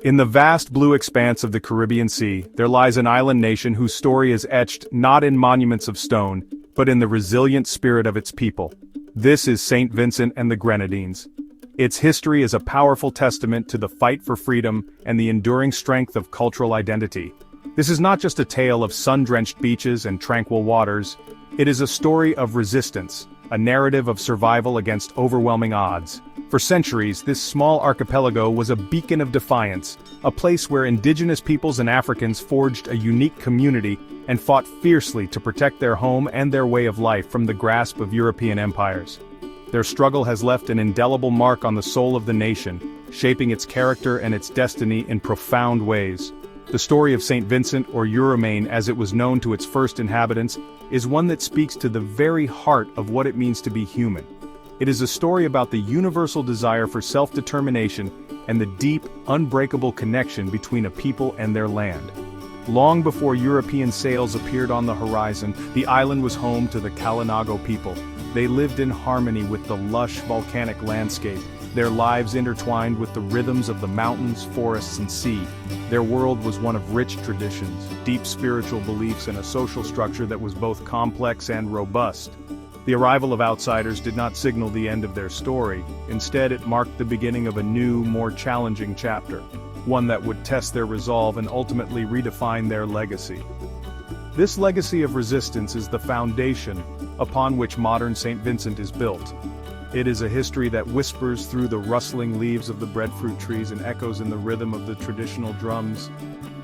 In the vast blue expanse of the Caribbean Sea, there lies an island nation whose story is etched not in monuments of stone, but in the resilient spirit of its people. This is Saint Vincent and the Grenadines. Its history is a powerful testament to the fight for freedom and the enduring strength of cultural identity. This is not just a tale of sun-drenched beaches and tranquil waters. It is a story of resistance, a narrative of survival against overwhelming odds. For centuries, this small archipelago was a beacon of defiance, a place where indigenous peoples and Africans forged a unique community and fought fiercely to protect their home and their way of life from the grasp of European empires. Their struggle has left an indelible mark on the soul of the nation, shaping its character and its destiny in profound ways. The story of Saint Vincent, or Euromane as it was known to its first inhabitants, is one that speaks to the very heart of what it means to be human. It is a story about the universal desire for self-determination and the deep, unbreakable connection between a people and their land. Long before European sails appeared on the horizon, the island was home to the Kalinago people. They lived in harmony with the lush volcanic landscape, their lives intertwined with the rhythms of the mountains, forests, and sea. Their world was one of rich traditions, deep spiritual beliefs, and a social structure that was both complex and robust. The arrival of outsiders did not signal the end of their story. Instead, it marked the beginning of a new, more challenging chapter, one that would test their resolve and ultimately redefine their legacy. This legacy of resistance is the foundation upon which modern Saint Vincent is built. It is a history that whispers through the rustling leaves of the breadfruit trees and echoes in the rhythm of the traditional drums.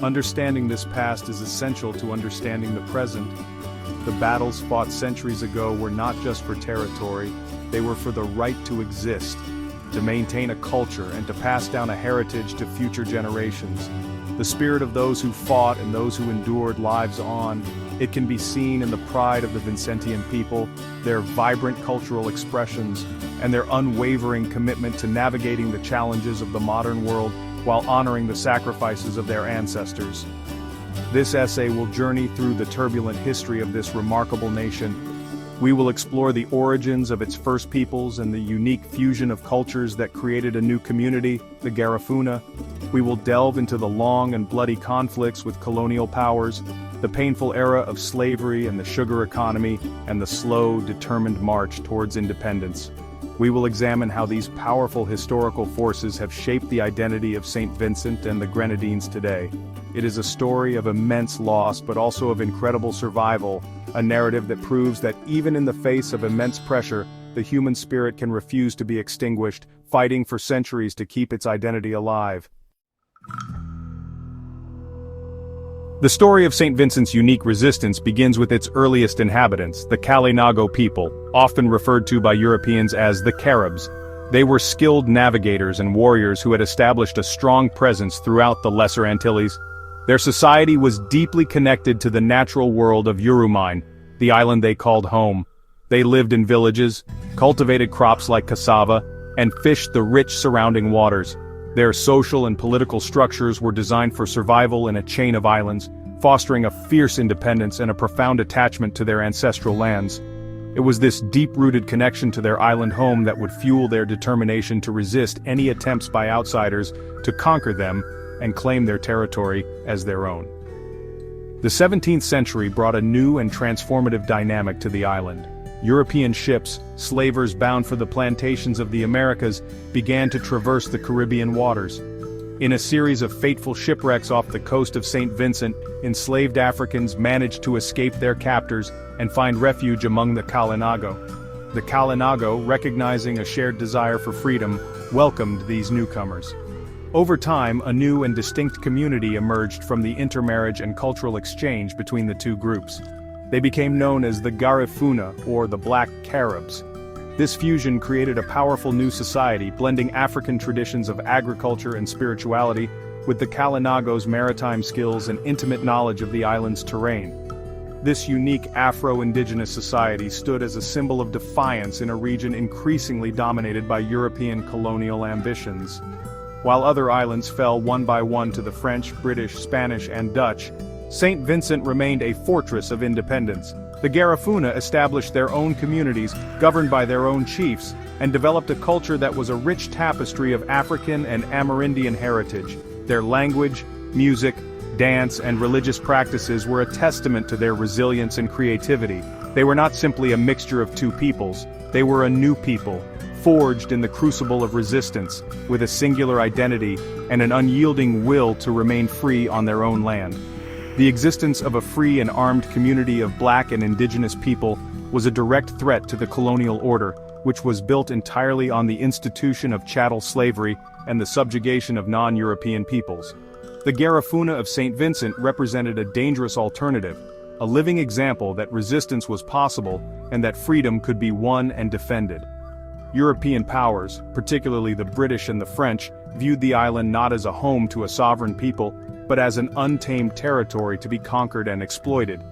Understanding this past is essential to understanding the present. The battles fought centuries ago were not just for territory, they were for the right to exist, to maintain a culture and to pass down a heritage to future generations. The spirit of those who fought and those who endured lives on. It can be seen in the pride of the Vincentian people, their vibrant cultural expressions, and their unwavering commitment to navigating the challenges of the modern world while honoring the sacrifices of their ancestors. This essay will journey through the turbulent history of this remarkable nation. We will explore the origins of its first peoples and the unique fusion of cultures that created a new community, the Garifuna. We will delve into the long and bloody conflicts with colonial powers, the painful era of slavery and the sugar economy, and the slow, determined march towards independence. We will examine how these powerful historical forces have shaped the identity of Saint Vincent and the Grenadines today. It is a story of immense loss but also of incredible survival, a narrative that proves that even in the face of immense pressure, the human spirit can refuse to be extinguished, fighting for centuries to keep its identity alive. The story of Saint Vincent's unique resistance begins with its earliest inhabitants, the Kalinago people, often referred to by Europeans as the Caribs. They were skilled navigators and warriors who had established a strong presence throughout the Lesser Antilles. Their society was deeply connected to the natural world of Euromane, the island they called home. They lived in villages, cultivated crops like cassava, and fished the rich surrounding waters. Their social and political structures were designed for survival in a chain of islands, fostering a fierce independence and a profound attachment to their ancestral lands. It was this deep-rooted connection to their island home that would fuel their determination to resist any attempts by outsiders to conquer them and claim their territory as their own. The 17th century brought a new and transformative dynamic to the island. European ships, slavers bound for the plantations of the Americas, began to traverse the Caribbean waters. In a series of fateful shipwrecks off the coast of Saint Vincent, enslaved Africans managed to escape their captors and find refuge among the Kalinago. The Kalinago, recognizing a shared desire for freedom, welcomed these newcomers. Over time, a new and distinct community emerged from the intermarriage and cultural exchange between the two groups. They became known as the Garifuna, or the Black Caribs. This fusion created a powerful new society, blending African traditions of agriculture and spirituality with the Kalinago's maritime skills and intimate knowledge of the island's terrain. This unique Afro-Indigenous society stood as a symbol of defiance in a region increasingly dominated by European colonial ambitions. While other islands fell one by one to the French, British, Spanish, and Dutch, Saint Vincent remained a fortress of independence. The Garifuna established their own communities, governed by their own chiefs, and developed a culture that was a rich tapestry of African and Amerindian heritage. Their language, music, dance, and religious practices were a testament to their resilience and creativity. They were not simply a mixture of two peoples, they were a new people, forged in the crucible of resistance, with a singular identity and an unyielding will to remain free on their own land. The existence of a free and armed community of black and indigenous people was a direct threat to the colonial order, which was built entirely on the institution of chattel slavery and the subjugation of non-European peoples. The Garifuna of Saint Vincent represented a dangerous alternative, a living example that resistance was possible and that freedom could be won and defended. European powers, particularly the British and the French, viewed the island not as a home to a sovereign people, but as an untamed territory to be conquered and exploited.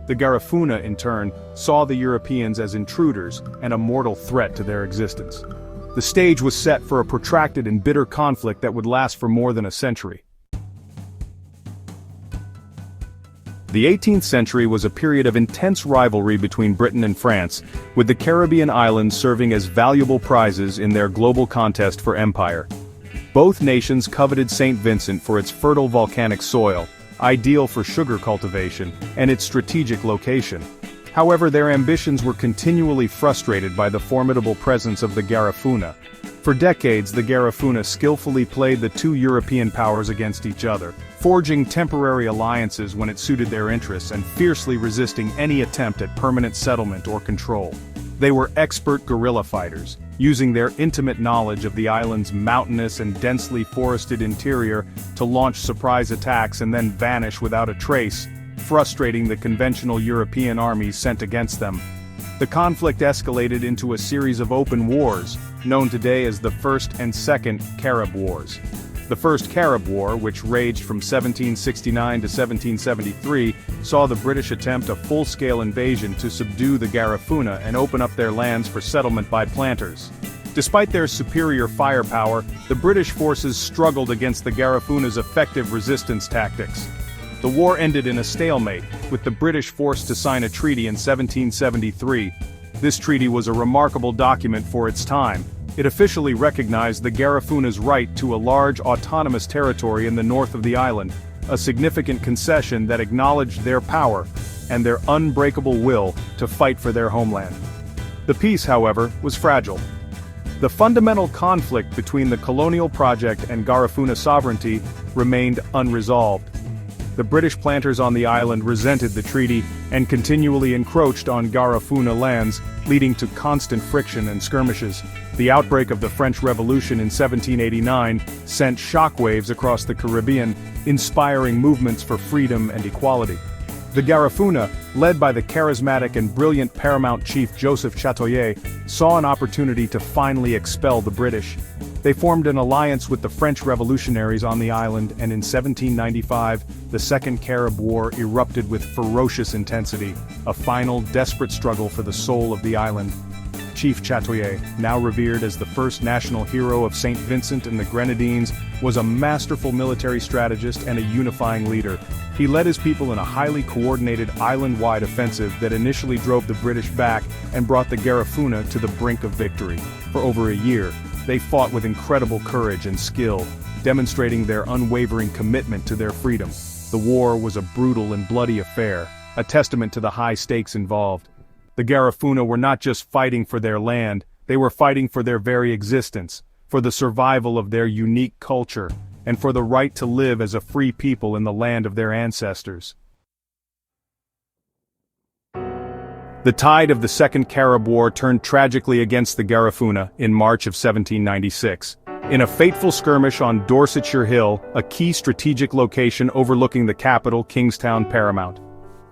The Garifuna, in turn, saw the Europeans as intruders and a mortal threat to their existence. The stage was set for a protracted and bitter conflict that would last for more than a century. The 18th century was a period of intense rivalry between Britain and France, with the Caribbean islands serving as valuable prizes in their global contest for empire. Both nations coveted Saint Vincent for its fertile volcanic soil, ideal for sugar cultivation, and its strategic location. However, their ambitions were continually frustrated by the formidable presence of the Garifuna. For decades, the Garifuna skillfully played the two European powers against each other, forging temporary alliances when it suited their interests and fiercely resisting any attempt at permanent settlement or control. They were expert guerrilla fighters, using their intimate knowledge of the island's mountainous and densely forested interior to launch surprise attacks and then vanish without a trace, frustrating the conventional European armies sent against them. The conflict escalated into a series of open wars, known today as the First and Second Carib Wars. The First Carib War, which raged from 1769 to 1773, saw the British attempt a full-scale invasion to subdue the Garifuna and open up their lands for settlement by planters. Despite their superior firepower, the British forces struggled against the Garifuna's effective resistance tactics. The war ended in a stalemate, with the British forced to sign a treaty in 1773. This treaty was a remarkable document for its time. It officially recognized the Garifuna's right to a large autonomous territory in the north of the island, a significant concession that acknowledged their power and their unbreakable will to fight for their homeland. The peace, however, was fragile. The fundamental conflict between the colonial project and Garifuna sovereignty remained unresolved. The British planters on the island resented the treaty and continually encroached on Garifuna lands, leading to constant friction and skirmishes. The outbreak of the French Revolution in 1789 sent shockwaves across the Caribbean, inspiring movements for freedom and equality. The Garifuna, led by the charismatic and brilliant paramount chief Joseph Chatoyer, saw an opportunity to finally expel the British. They formed an alliance with the French revolutionaries on the island, and in 1795, the Second Carib War erupted with ferocious intensity, a final, desperate struggle for the soul of the island. Chief Chatoyer, now revered as the first national hero of Saint Vincent and the Grenadines, was a masterful military strategist and a unifying leader. He led his people in a highly coordinated island-wide offensive that initially drove the British back and brought the Garifuna to the brink of victory. For over a year, they fought with incredible courage and skill, demonstrating their unwavering commitment to their freedom. The war was a brutal and bloody affair, a testament to the high stakes involved. The Garifuna were not just fighting for their land, they were fighting for their very existence, for the survival of their unique culture, and for the right to live as a free people in the land of their ancestors. The tide of the Second Carib War turned tragically against the Garifuna in March of 1796. In a fateful skirmish on Dorsetshire Hill, a key strategic location overlooking the capital, Kingstown Paramount,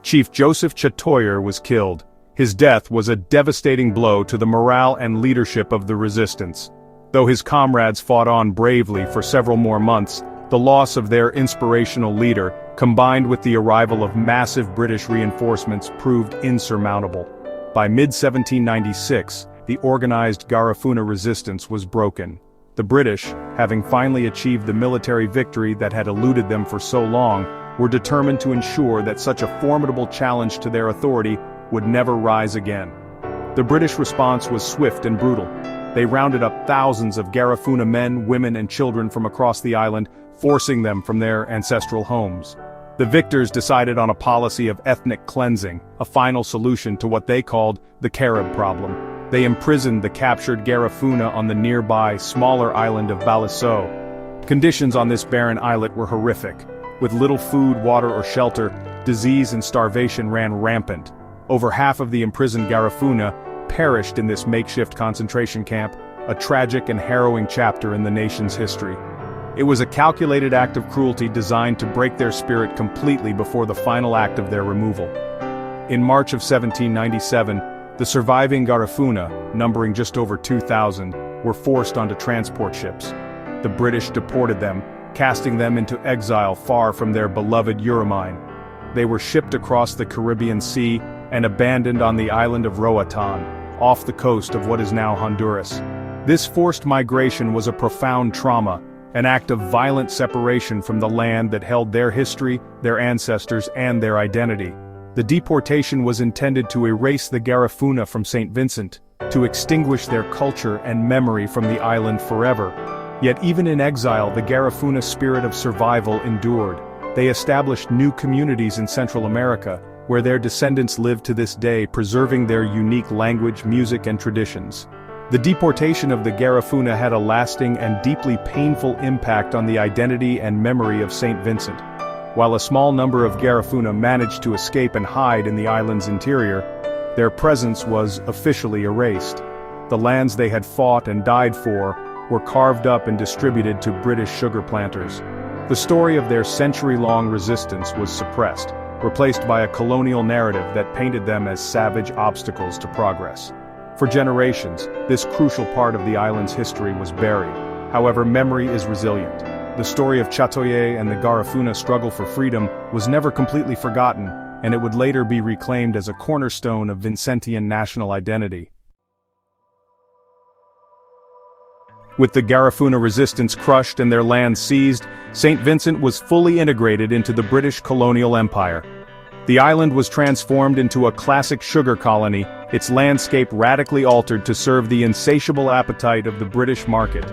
Chief Joseph Chatoyer was killed. His death was a devastating blow to the morale and leadership of the resistance. Though his comrades fought on bravely for several more months, the loss of their inspirational leader, combined with the arrival of massive British reinforcements, proved insurmountable. By mid-1796, the organized Garifuna resistance was broken. The British, having finally achieved the military victory that had eluded them for so long, were determined to ensure that such a formidable challenge to their authority would never rise again. The British response was swift and brutal. They rounded up thousands of Garifuna men, women and children from across the island, forcing them from their ancestral homes. The victors decided on a policy of ethnic cleansing, a final solution to what they called the Carib problem. They imprisoned the captured Garifuna on the nearby, smaller island of Baliceaux. Conditions on this barren islet were horrific. With little food, water or shelter, disease and starvation ran rampant. Over half of the imprisoned Garifuna perished in this makeshift concentration camp, a tragic and harrowing chapter in the nation's history. It was a calculated act of cruelty designed to break their spirit completely before the final act of their removal. In March of 1797, the surviving Garifuna, numbering just over 2,000, were forced onto transport ships. The British deported them, casting them into exile far from their beloved Euromine. They were shipped across the Caribbean Sea and abandoned on the island of Roatan, off the coast of what is now Honduras. This forced migration was a profound trauma, an act of violent separation from the land that held their history, their ancestors, and their identity. The deportation was intended to erase the Garifuna from Saint Vincent, to extinguish their culture and memory from the island forever. Yet even in exile, the Garifuna spirit of survival endured. They established new communities in Central America, where their descendants live to this day, preserving their unique language, music, and traditions. The deportation of the Garifuna had a lasting and deeply painful impact on the identity and memory of Saint Vincent. While a small number of Garifuna managed to escape and hide in the island's interior, their presence was officially erased. The lands they had fought and died for were carved up and distributed to British sugar planters. The story of their century-long resistance was suppressed, replaced by a colonial narrative that painted them as savage obstacles to progress. For generations, this crucial part of the island's history was buried. However, memory is resilient. The story of Chatoye and the Garifuna struggle for freedom was never completely forgotten, and it would later be reclaimed as a cornerstone of Vincentian national identity. With the Garifuna resistance crushed and their land seized, Saint Vincent was fully integrated into the British colonial empire. The island was transformed into a classic sugar colony, its landscape radically altered to serve the insatiable appetite of the British market.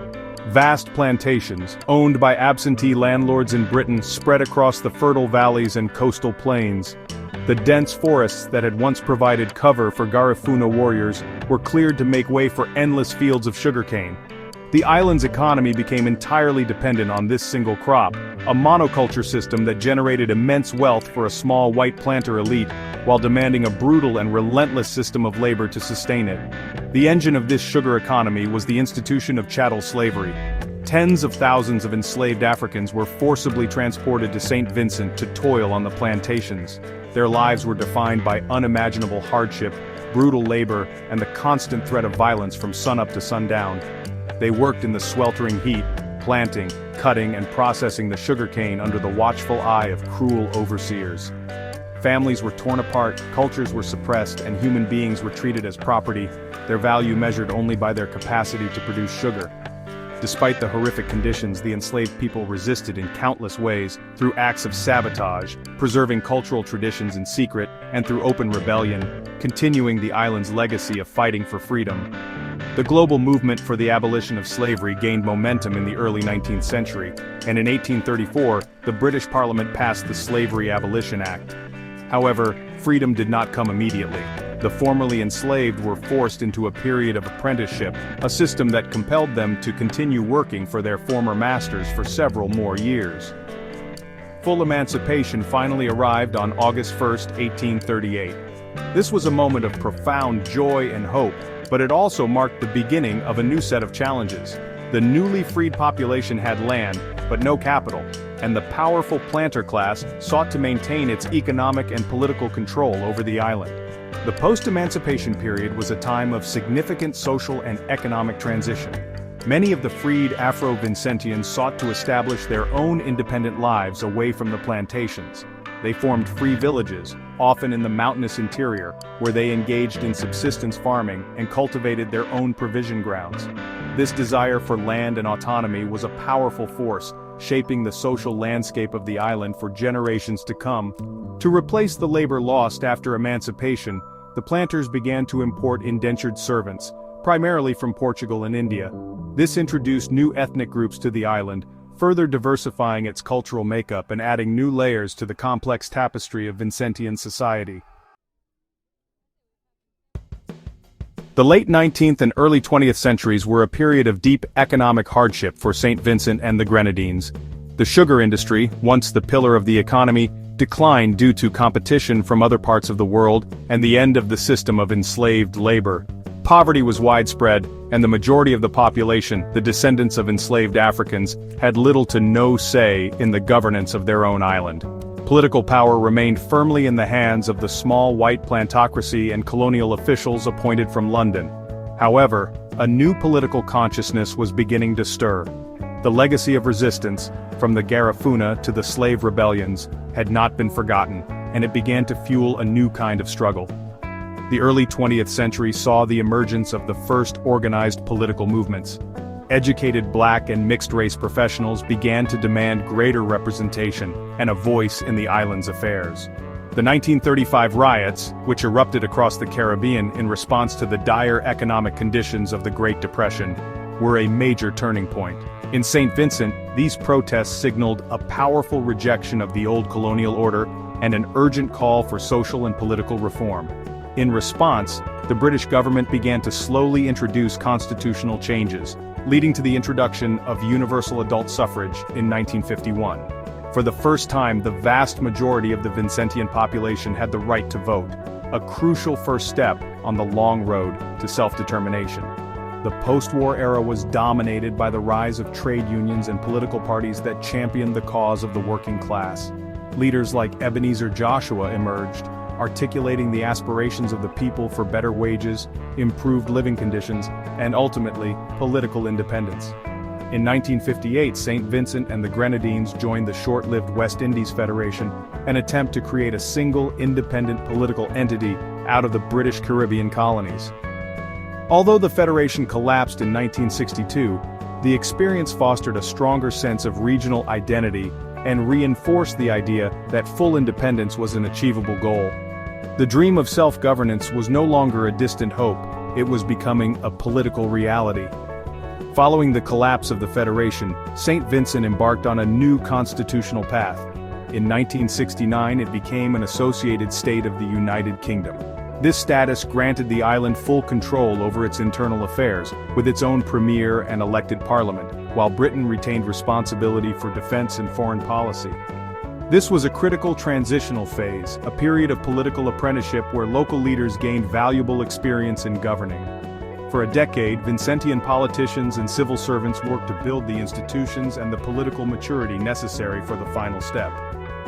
Vast plantations, owned by absentee landlords in Britain, spread across the fertile valleys and coastal plains. The dense forests that had once provided cover for Garifuna warriors were cleared to make way for endless fields of sugarcane. The island's economy became entirely dependent on this single crop, a monoculture system that generated immense wealth for a small white planter elite, while demanding a brutal and relentless system of labor to sustain it. The engine of this sugar economy was the institution of chattel slavery. Tens of thousands of enslaved Africans were forcibly transported to Saint Vincent to toil on the plantations. Their lives were defined by unimaginable hardship, brutal labor, and the constant threat of violence from sunup to sundown. They worked in the sweltering heat, planting, cutting, and processing the sugarcane under the watchful eye of cruel overseers. Families were torn apart, cultures were suppressed, and human beings were treated as property, their value measured only by their capacity to produce sugar. Despite the horrific conditions, the enslaved people resisted in countless ways, through acts of sabotage, preserving cultural traditions in secret, and through open rebellion, continuing the island's legacy of fighting for freedom. The global movement for the abolition of slavery gained momentum in the early 19th century, and in 1834, the British Parliament passed the Slavery Abolition Act. However, freedom did not come immediately. The formerly enslaved were forced into a period of apprenticeship, a system that compelled them to continue working for their former masters for several more years. Full emancipation finally arrived on August 1, 1838. This was a moment of profound joy and hope, but it also marked the beginning of a new set of challenges. The newly freed population had land, but no capital, and the powerful planter class sought to maintain its economic and political control over the island. The post-emancipation period was a time of significant social and economic transition. Many of the freed Afro-Vincentians sought to establish their own independent lives away from the plantations. They formed free villages, often in the mountainous interior, where they engaged in subsistence farming and cultivated their own provision grounds. This desire for land and autonomy was a powerful force, shaping the social landscape of the island for generations to come. To replace the labor lost after emancipation, the planters began to import indentured servants, primarily from Portugal and India. This introduced new ethnic groups to the island, further diversifying its cultural makeup and adding new layers to the complex tapestry of Vincentian society. The late 19th and early 20th centuries were a period of deep economic hardship for Saint Vincent and the Grenadines. The sugar industry, once the pillar of the economy, declined due to competition from other parts of the world and the end of the system of enslaved labor. Poverty was widespread, and the majority of the population, the descendants of enslaved Africans, had little to no say in the governance of their own island. Political power remained firmly in the hands of the small white plantocracy and colonial officials appointed from London. However, a new political consciousness was beginning to stir. The legacy of resistance, from the Garifuna to the slave rebellions, had not been forgotten, and it began to fuel a new kind of struggle. The early 20th century saw the emergence of the first organized political movements. Educated black and mixed-race professionals began to demand greater representation and a voice in the island's affairs. The 1935 riots, which erupted across the Caribbean in response to the dire economic conditions of the Great Depression, were a major turning point. In Saint Vincent, these protests signaled a powerful rejection of the old colonial order and an urgent call for social and political reform. In response, the British government began to slowly introduce constitutional changes, leading to the introduction of universal adult suffrage in 1951. For the first time, the vast majority of the Vincentian population had the right to vote, a crucial first step on the long road to self-determination. The post-war era was dominated by the rise of trade unions and political parties that championed the cause of the working class. Leaders like Ebenezer Joshua emerged, articulating the aspirations of the people for better wages, improved living conditions, and ultimately, political independence. In 1958, Saint Vincent and the Grenadines joined the short-lived West Indies Federation, an attempt to create a single independent political entity out of the British Caribbean colonies. Although the Federation collapsed in 1962, the experience fostered a stronger sense of regional identity and reinforced the idea that full independence was an achievable goal. The dream of self-governance was no longer a distant hope, it was becoming a political reality. Following the collapse of the Federation, Saint Vincent embarked on a new constitutional path. In 1969 it became an associated state of the United Kingdom. This status granted the island full control over its internal affairs, with its own premier and elected parliament, while Britain retained responsibility for defense and foreign policy. This was a critical transitional phase, a period of political apprenticeship where local leaders gained valuable experience in governing. For a decade, Vincentian politicians and civil servants worked to build the institutions and the political maturity necessary for the final step.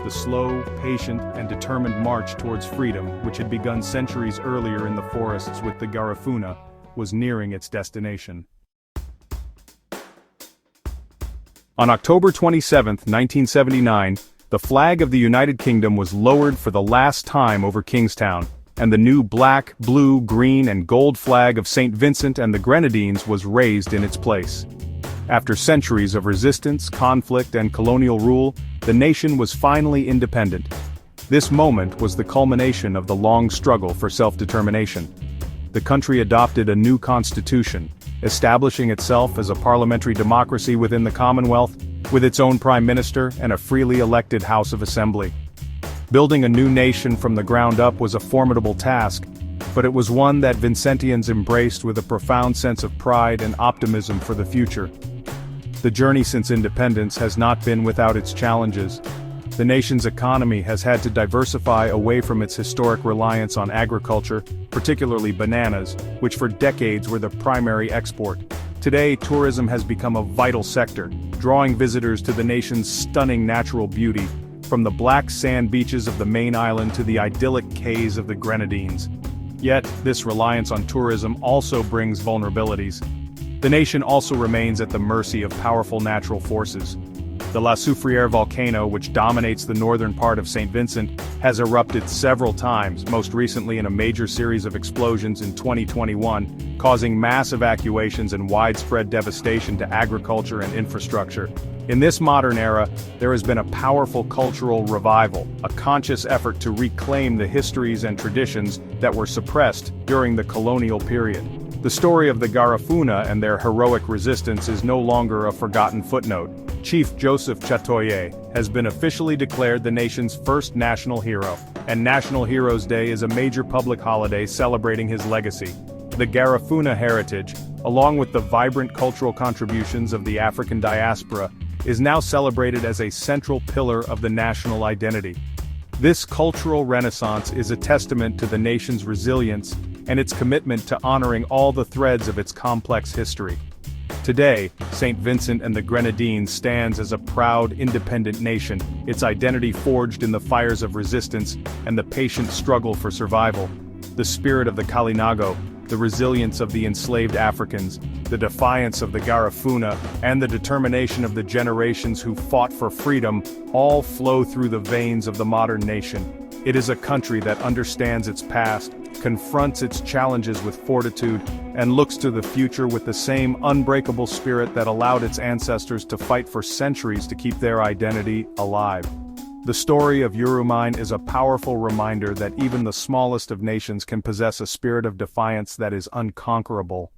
The slow, patient, and determined march towards freedom, which had begun centuries earlier in the forests with the Garifuna, was nearing its destination. On October 27, 1979, the flag of the United Kingdom was lowered for the last time over Kingstown, and the new black, blue, green, and gold flag of Saint Vincent and the Grenadines was raised in its place. After centuries of resistance, conflict, and colonial rule, the nation was finally independent. This moment was the culmination of the long struggle for self-determination. The country adopted a new constitution, establishing itself as a parliamentary democracy within the Commonwealth, with its own prime minister and a freely elected House of Assembly. Building a new nation from the ground up was a formidable task, but it was one that Vincentians embraced with a profound sense of pride and optimism for the future. The journey since independence has not been without its challenges. The nation's economy has had to diversify away from its historic reliance on agriculture, particularly bananas, which for decades were the primary export. Today, tourism has become a vital sector, drawing visitors to the nation's stunning natural beauty, from the black sand beaches of the main island to the idyllic cays of the Grenadines. Yet, this reliance on tourism also brings vulnerabilities. The nation also remains at the mercy of powerful natural forces. The La Soufriere volcano, which dominates the northern part of Saint Vincent, has erupted several times, most recently in a major series of explosions in 2021, causing mass evacuations and widespread devastation to agriculture and infrastructure. In this modern era, there has been a powerful cultural revival, a conscious effort to reclaim the histories and traditions that were suppressed during the colonial period. The story of the Garifuna and their heroic resistance is no longer a forgotten footnote. Chief Joseph Chatoye has been officially declared the nation's first national hero, and National Heroes Day is a major public holiday celebrating his legacy. The Garifuna heritage, along with the vibrant cultural contributions of the African diaspora, is now celebrated as a central pillar of the national identity. This cultural renaissance is a testament to the nation's resilience and its commitment to honoring all the threads of its complex history. Today, Saint Vincent and the Grenadines stands as a proud, independent nation, its identity forged in the fires of resistance and the patient struggle for survival. The spirit of the Colonial, the resilience of the enslaved Africans, the defiance of the Garifuna, and the determination of the generations who fought for freedom, all flow through the veins of the modern nation. It is a country that understands its past, confronts its challenges with fortitude, and looks to the future with the same unbreakable spirit that allowed its ancestors to fight for centuries to keep their identity alive. The story of Urumine is a powerful reminder that even the smallest of nations can possess a spirit of defiance that is unconquerable.